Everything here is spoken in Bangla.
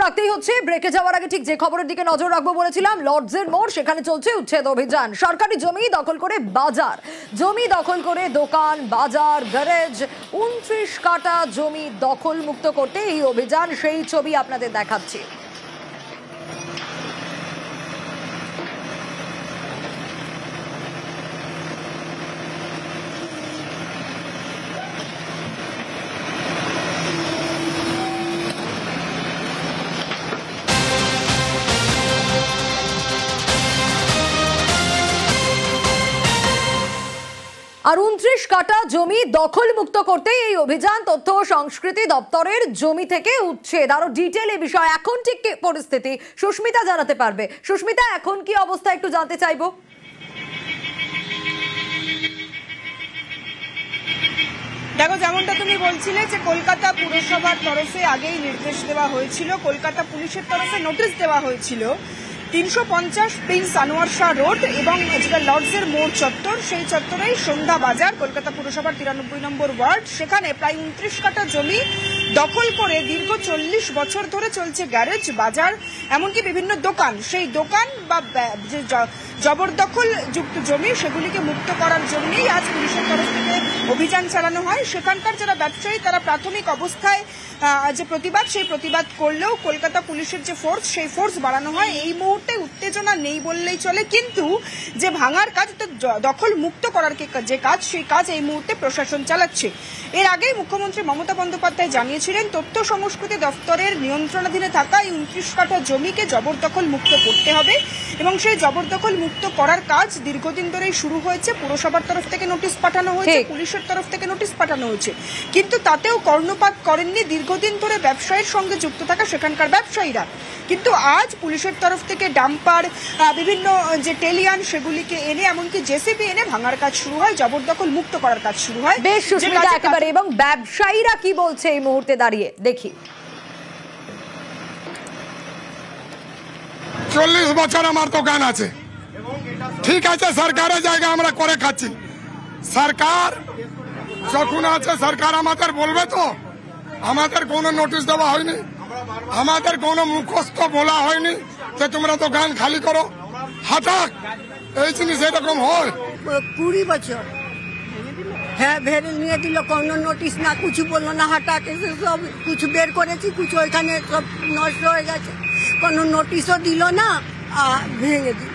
রাখতেই হচ্ছে। ব্রেকে যাওয়ার আগে ঠিক যে খবরের দিকে নজর রাখবো বলেছিলাম, লর্ডসের মোড়, সেখানে চলছে উচ্ছেদ অভিযান। সরকারি জমি দখল করে বাজার, জমি দখল করে দোকান, বাজার, গ্যারেজ, 29 কাঠা জমি দখল মুক্ত করতে এই অভিযান। সেই ছবি আপনাদের দেখাচ্ছি। আর 29 কাঠা জমি দখল মুক্ত করতে এই অভিযান। তথ্য ও সংস্কৃতি দপ্তরের জমি থেকে উচ্ছেদ। আরো ডিটেল এই বিষয়, এখন ঠিক কি পরিস্থিতি সুস্মিতা জানাতে পারবে। সুস্মিতা, এখন কি অবস্থা একটু জানতে চাইবো। দেখো, যেমনটা তুমি বলছিলে যে কলকাতা পুরসভার তরফে আগেই নির্দেশ দেওয়া হয়েছিল, কলকাতা পুলিশের তরফে নোটিশ দেওয়া হয়েছিল 350 প্রিন্স আনোয়ার শাহ রোড এবং যেটা লর্ডসের মোড় চত্বর, সেই চত্বরেই সন্ধ্যা বাজার, কলকাতা পুরসভার 93 নম্বর ওয়ার্ড। সেখানে প্রায় 29 কাঠা জমি দখল করে দীর্ঘ 40 বছর ধরে চলছে গ্যারেজ, বাজার, এমনকি বিভিন্ন দোকান। সেই দোকান বা যে জবরদখল যুক্ত জমি সেগুলিকে মুক্ত করার জন্যই আজ পুলিশের তরফ থেকে অভিযান চালানো হয়। সেখানকার যারা ব্যবসায়ী তারা প্রাথমিক অবস্থায় যে প্রতিবাদ, সেই প্রতিবাদ করলেও কলকাতা পুলিশের যে ফোর্স, সেই ফোর্স বাড়ানো হয়। এই মুহূর্তে উত্তেজনা নেই বললেই চলে, কিন্তু যে ভাঙার কাজ, দখল মুক্ত করার যে কাজ, সেই কাজ এই মুহূর্তে প্রশাসন চালাচ্ছে। এর আগেই মুখ্যমন্ত্রী মমতা বন্দ্যোপাধ্যায় জানিয়েছিলেন তথ্য সংস্কৃতি দপ্তরের নিয়ন্ত্রণাধীনে থাকা এই 29 কাঠা জমিকে জবরদখল মুক্ত করতে হবে এবং সেই জবরদখল মুক্ত করার কাজ দীর্ঘদিন ধরেই শুরু হয়েছে। পুরসভার তরফ থেকে নোটিশ পাঠানো হয়েছে, পুলিশের তরফ থেকে নোটিশ পাঠানো হয়েছে, কিন্তু তাতেও কর্ণপাত করেননি দীর্ঘদিন ধরে ব্যবসায়ের সঙ্গে যুক্ত থাকা সেখানকার ব্যবসায়ীরা। কিন্তু আজ পুলিশের তরফ থেকে ডাম্পার, বিভিন্ন যে টেলিয়ান, সেগুলিকে এনে, এমনকি জেসিবি এনে ভাঙার কাজ শুরু হয়, জবরদখল মুক্ত করার কাজ শুরু হয়। বেশ সুস্মিতা, একেবারে। এবং ব্যবসায়ীরা কি বলছে এই মুহূর্তে দাঁড়িয়ে, দেখি। 40 বছর আমার দোকান আছে, ঠিক আছে, সরকারের জায়গা আমরা করে খাচ্ছি। সরকার যখন আছে, সরকার আমাদের বলবে তো। আমাদের কোনো নোটিশ দেওয়া হয়নি, আমাদের কোনো মুখস্থ বলা হয়নি যে তোমরা দোকান খালি করো, হঠাৎ এই জিনিস এরকম হয়। 20 বছর হ্যাঁ ভেড়ে নিয়ে দিল, কোনো নোটিশ না, কিছু বললো না, হঠাৎ এসে সব কিছু বের করেছি, কিছু ওইখানে সব নষ্ট হয়ে গেছে, কোনো নোটিশও দিল না, ভেঙে দিল।